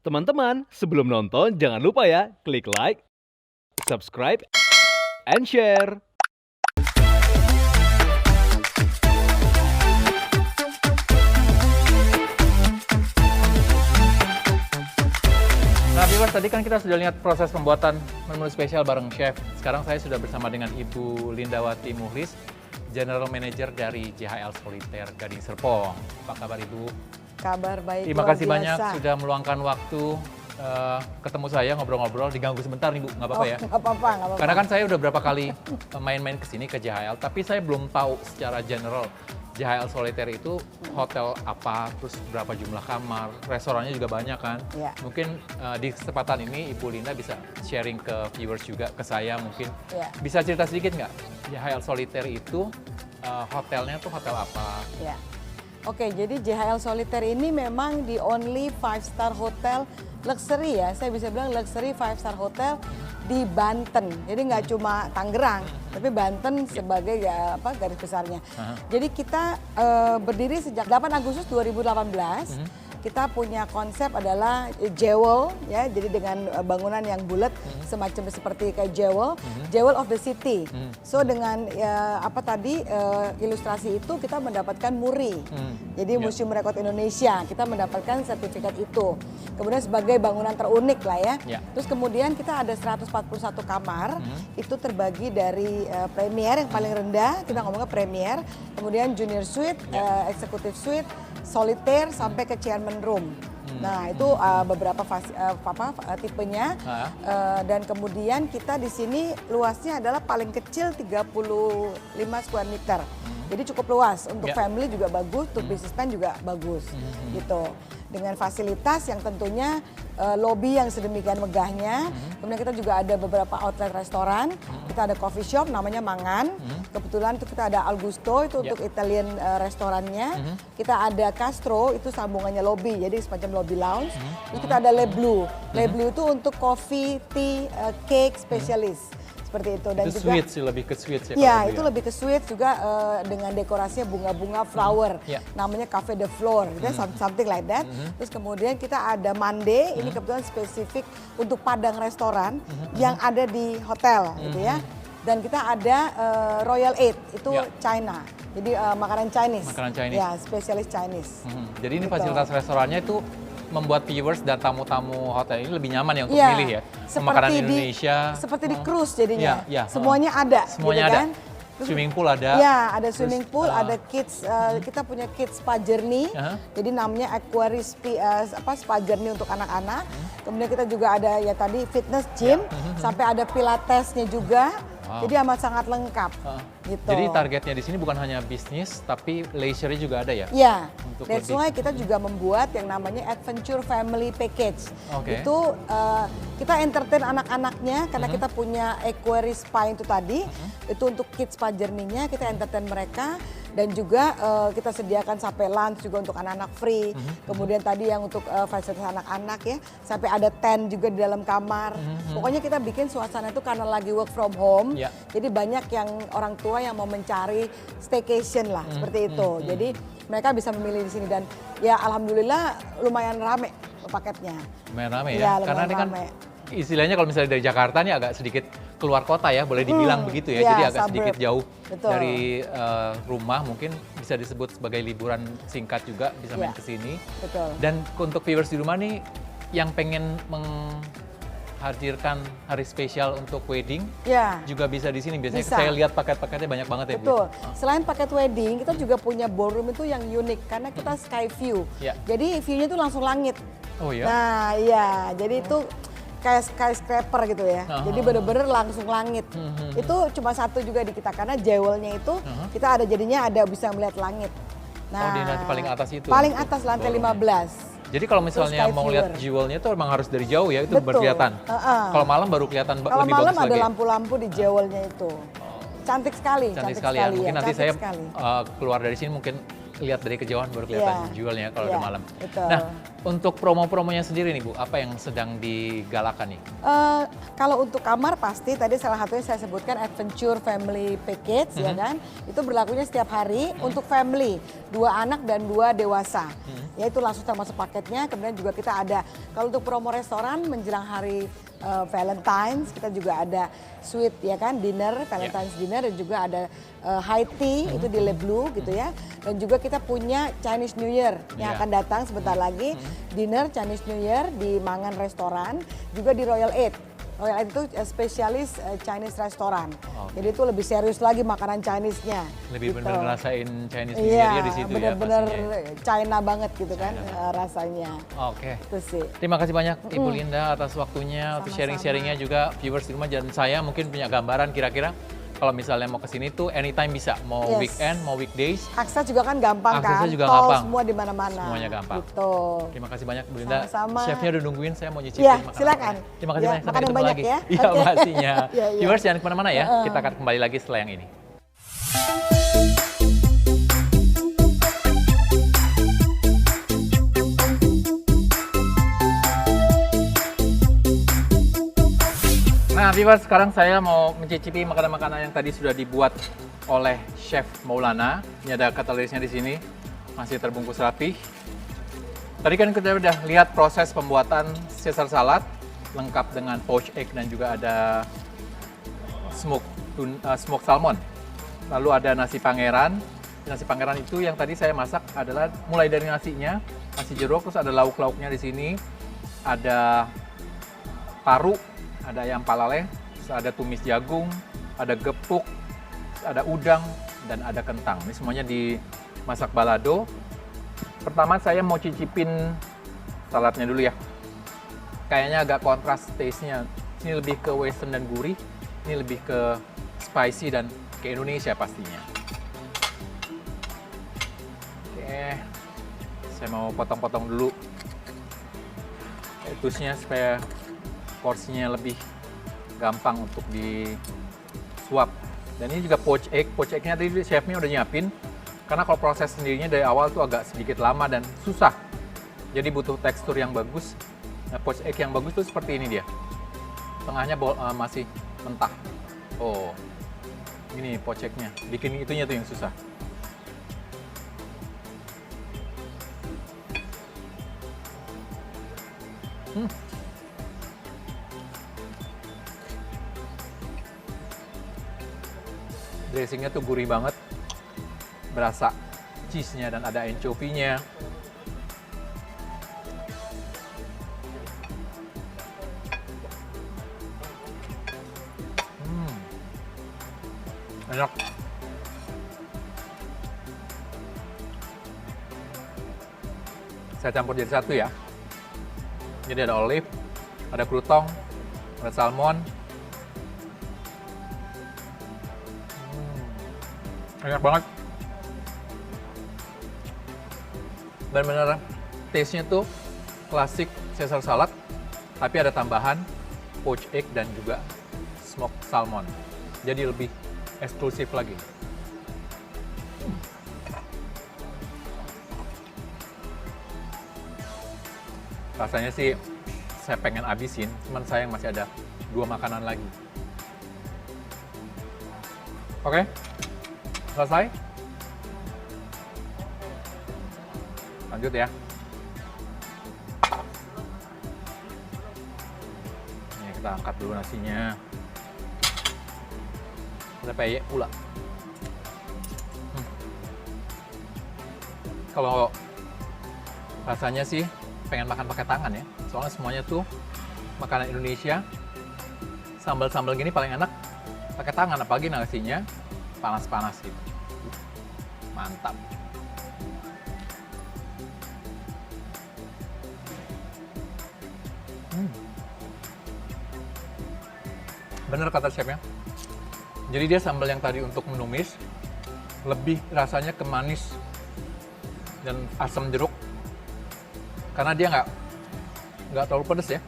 Teman-teman, sebelum nonton jangan lupa ya, klik like, subscribe, and share. Nah, viewers, tadi kan kita sudah lihat proses pembuatan menu spesial bareng chef. Sekarang saya sudah bersama dengan Ibu Lindawati Muhlis, General Manager dari JHL Solitaire Gading Serpong. Apa kabar Ibu? Kabar baik, Terima luar kasih biasa. banyak sudah meluangkan waktu ketemu saya, ngobrol-ngobrol. Diganggu sebentar nih Bu, nggak apa-apa ya? Nggak apa-apa. Karena kan saya udah berapa kali main-main ke sini ke JHL, tapi saya belum tahu secara general JHL Solitaire itu hotel apa, terus berapa jumlah kamar, restorannya juga banyak kan. Ya. Mungkin di kesempatan ini Ibu Linda bisa sharing ke viewers juga, ke saya mungkin. Ya. Bisa cerita sedikit nggak, JHL Solitaire itu hotelnya tuh hotel apa? Ya. Oke, jadi JHL Solitaire ini memang the only 5-star hotel luxury ya. Saya bisa bilang luxury 5-star hotel di Banten. Jadi nggak cuma Tangerang, tapi Banten sebagai garis besarnya. Jadi kita berdiri sejak 8 Agustus 2018. Kita punya konsep adalah jewel ya, jadi dengan bangunan yang bulat semacam seperti kayak jewel of the city. So dengan ilustrasi itu kita mendapatkan MURI. Jadi Museum Rekor Indonesia, kita mendapatkan sertifikat itu. Kemudian sebagai bangunan terunik lah ya. Terus kemudian kita ada 141 kamar, itu terbagi dari premier yang paling rendah, kita ngomongnya premier, kemudian junior suite, executive suite, solitaire sampai ke chairman room. Nah itu beberapa tipenya dan kemudian kita di sini luasnya adalah paling kecil 35 square meter. Jadi cukup luas untuk family juga bagus, untuk businessman juga bagus gitu. Dengan fasilitas yang tentunya lobby yang sedemikian megahnya. Kemudian kita juga ada beberapa outlet restoran. Kita ada coffee shop namanya Mangan. Kebetulan itu kita ada Augusto itu untuk Italian restorannya. Kita ada Castro itu sambungannya lobby, jadi semacam lobby lounge. Terus kita ada Le Bleu. Le Bleu itu untuk coffee, tea, cake spesialis. Seperti itu dan itu juga suite sih, lebih ke suite ya. Ya, itu lebih ke suite juga dengan dekorasinya bunga-bunga flower. Namanya Cafe de Flor, gitu, something like that. Terus kemudian kita ada Mande, ini kebetulan spesifik untuk padang restoran yang ada di hotel gitu ya. Dan kita ada Royal Eight, itu China. Jadi makanan Chinese. Makanan Chinese. Ya, spesialis Chinese. Jadi ini Gitu. fasilitas restorannya itu membuat viewers dan tamu-tamu hotel ini lebih nyaman ya untuk milih ya. Makanan Indonesia. Seperti di cruise jadinya. Iya, Semuanya ada. Semuanya gitu ada. kan? Swimming pool ada. Ya, ada swimming pool, ada kids. Kita punya kids spa journey. Jadi namanya Aquarius spa journey untuk anak-anak. Kemudian kita juga ada ya tadi fitness gym, sampai ada pilatesnya juga. Jadi amat sangat lengkap. Gitu. Jadi targetnya di sini bukan hanya bisnis, tapi leisure juga ada ya? Ya, Untuk that's lebih. why kita juga membuat yang namanya Adventure Family Package. Oke. Itu kita entertain anak-anaknya karena kita punya Aquarius Spa itu tadi. Itu untuk kids spa journey-nya, kita entertain mereka. Dan juga kita sediakan sampai lunch juga untuk anak-anak free. Kemudian tadi yang untuk fasilitas anak-anak ya, sampai ada tent juga di dalam kamar. Pokoknya kita bikin suasana itu karena lagi work from home. Jadi banyak yang orang tua yang mau mencari staycation lah, seperti itu. Jadi mereka bisa memilih di sini dan ya alhamdulillah lumayan rame paketnya. Lumayan rame Ya, ya? Karena ini kan rame. istilahnya kalau misalnya dari Jakarta nih agak sedikit keluar kota ya, boleh dibilang begitu ya. Ya, Jadi agak suburb. sedikit jauh Betul. dari rumah, mungkin bisa disebut sebagai liburan singkat juga, bisa main Ya. ke sini. Betul. Dan untuk viewers di rumah nih yang pengen menghadirkan hari spesial untuk wedding, Ya. juga bisa di sini. Biasanya Bisa. saya lihat paket-paketnya banyak banget ya Bu. Betul. Selain paket wedding, kita juga punya ballroom itu yang unik karena kita sky view. Ya. Jadi view-nya itu langsung langit. Oh ya? Nah, iya. Jadi itu kayak skyscraper gitu ya. Jadi bener-bener langsung langit. Itu cuma satu juga di kita karena jewelnya itu kita ada jadinya ada bisa melihat langit. Nah, di nanti paling atas itu Paling untuk atas lantai ballroom-nya. 15. Jadi kalau misalnya Sky mau viewer. lihat jewelnya itu emang harus dari jauh ya, itu Betul. berkelihatan. Kalau malam baru kelihatan Kalau lebih malam bagus ada lagi. lampu-lampu di jewelnya itu. Cantik sekali, Cantik sekali ya. Mungkin nanti cantik saya sekali. keluar dari sini mungkin lihat dari kejauhan baru kelihatan jualnya kalau udah malam. Betul. Nah, untuk promo-promonya sendiri nih Bu, apa yang sedang digalakan nih? Kalau untuk kamar pasti tadi salah satunya saya sebutkan Adventure Family Package ya kan. Itu berlakunya setiap hari untuk family, 2 anak dan 2 dewasa. Ya itu langsung termasuk paketnya. Kemudian juga kita ada kalau untuk promo restoran menjelang hari Valentine's kita juga ada suite ya kan, dinner, Valentine's dinner, dan juga ada high tea itu di Le Bleu gitu ya. Dan juga kita punya Chinese New Year yang akan datang sebentar lagi, dinner Chinese New Year di Mangan Restoran, juga di Royal Eight. Royal Eight itu spesialis Chinese restoran. Jadi itu lebih serius lagi makanan Chinese-nya. Lebih gitu. benar ngerasain Chinese New Year di situ bener-bener ya pastinya. China banget gitu kan rasanya. Oke. Itu sih. Terima kasih banyak Ibu Linda atas waktunya, untuk sharing-sharingnya juga viewers di rumah, dan saya mungkin punya gambaran kira-kira kalau misalnya mau ke sini tuh anytime bisa, mau weekend, mau weekdays. Akses juga kan gampang Aksesnya kan, juga tol gampang. semua di mana-mana. Semuanya gampang. Gitu. Terima kasih banyak Bu Linda. Sama-sama. Chefnya udah nungguin, saya mau nyicipin Iya, makanan. silakan. Terima kasih Ya, banyak, sampai makan yang ketemu banyak lagi. ya. Iya Oke. pastinya. Iya, iya. Viewers jangan kemana-mana ya, kita akan kembali lagi setelah yang ini. Nah, viewers, sekarang saya mau mencicipi makanan-makanan yang tadi sudah dibuat oleh Chef Maulana. Ini ada katarisnya di sini, masih terbungkus rapi. Tadi kan kita udah lihat proses pembuatan Caesar salad, lengkap dengan poached egg dan juga ada smoked salmon. Lalu ada nasi pangeran. Nasi pangeran itu yang tadi saya masak adalah mulai dari nasinya, nasi jeruk, terus ada lauk-lauknya di sini, ada paru, ada ayam palale, terus ada tumis jagung, ada gepuk, ada udang, dan ada kentang. Ini semuanya dimasak balado. Pertama saya mau cicipin saladnya dulu ya. Kayaknya agak kontras taste-nya. Ini lebih ke western dan gurih, ini lebih ke spicy dan ke Indonesia pastinya. Oke, saya mau potong-potong dulu lettuce-nya supaya porsinya lebih gampang untuk disuap. Dan ini juga poached egg. Poached egg-nya tadi chefnya udah nyiapin. Karena kalau proses sendirinya dari awal tuh agak sedikit lama dan susah. Jadi butuh tekstur yang bagus. Nah, poached egg yang bagus tuh seperti ini dia. Tengahnya masih mentah. Oh, ini poached egg-nya. Bikin itunya tuh yang susah. Dressingnya tuh gurih banget, berasa cheese-nya dan ada anchovy-nya. Enak. Saya campur jadi satu ya. Jadi ada olive, ada krutong, ada salmon. Enak banget. Benar-benar taste-nya tuh klasik Caesar salad, tapi ada tambahan poached egg dan juga smoked salmon. Jadi lebih eksklusif lagi. Rasanya sih saya pengen abisin, cuman sayang masih ada 2 makanan lagi. Oke. Selesai? Lanjut ya. Ini kita angkat dulu nasinya. Ada peyek pula. Kalau rasanya sih pengen makan pakai tangan ya. Soalnya semuanya tuh makanan Indonesia. Sambal-sambal gini paling enak pakai tangan, apalagi nasinya panas-panas gitu. Mantap. Bener kata chefnya. Jadi dia sambal yang tadi untuk menumis lebih rasanya ke manis dan asam jeruk. Karena dia nggak terlalu pedas ya.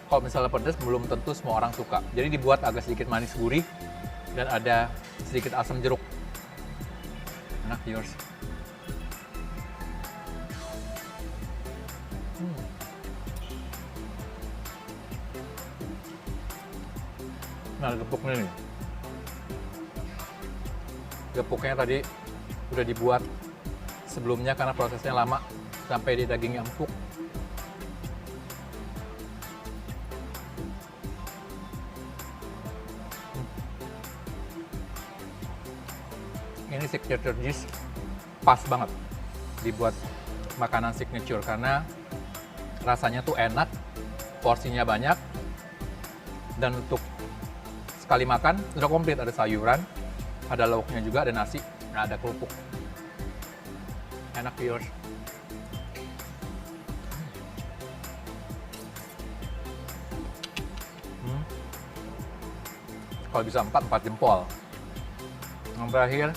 Kalau misalnya pedas belum tentu semua orang suka. Jadi dibuat agak sedikit manis gurih dan ada sedikit asam jeruk. Enak, viewers. Nah, gepuknya nih. Gepuknya tadi udah dibuat sebelumnya karena prosesnya lama sampai di dagingnya empuk. Ini signature dish pas banget dibuat makanan signature karena rasanya tuh enak, porsinya banyak, dan untuk sekali makan udah komplit, ada sayuran, ada lauknya juga, ada nasi, ada kerupuk. Enak viewers. Kalau bisa 4 jempol. Yang terakhir,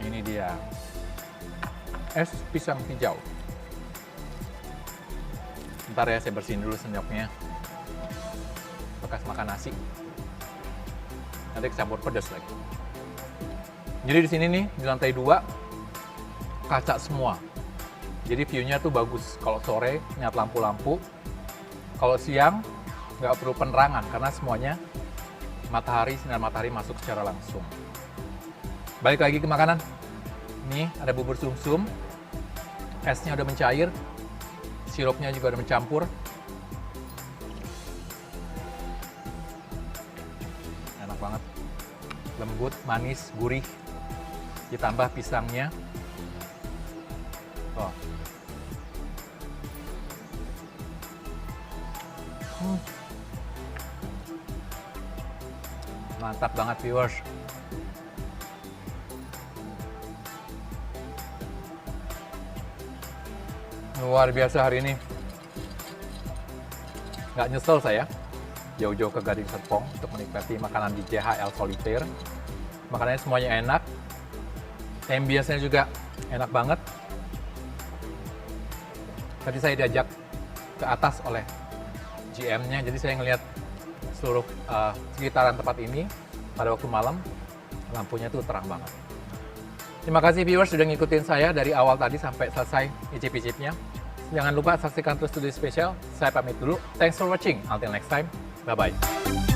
ini dia es pisang hijau. Bentar ya, saya bersihin dulu sendoknya. Bekas makan nasi. Nanti campur pedas lagi. Jadi di sini nih, di lantai 2, kaca semua. Jadi view-nya tuh bagus. Kalau sore, nyat lampu-lampu. Kalau siang, nggak perlu penerangan, karena semuanya matahari, sinar matahari masuk secara langsung. Balik lagi ke makanan. Nih, ada bubur sumsum. Esnya udah mencair. Sirupnya juga udah mencampur. Enak banget. Lembut, manis, gurih. Ditambah pisangnya. Oh. Mantap banget viewers. Luar biasa hari ini. Nggak nyesel saya jauh-jauh ke Gading Serpong untuk menikmati makanan di JHL Solitaire. Makanannya semuanya enak. Ambience-nya juga enak banget. Tadi saya diajak ke atas oleh GM-nya, jadi saya ngelihat seluruh sekitaran tempat ini pada waktu malam, lampunya tuh terang banget. Terima kasih viewers sudah ngikutin saya dari awal tadi sampai selesai icip-icipnya. Jangan lupa saksikan terus Today Special. Saya pamit dulu. Thanks for watching. Until next time. Bye-bye.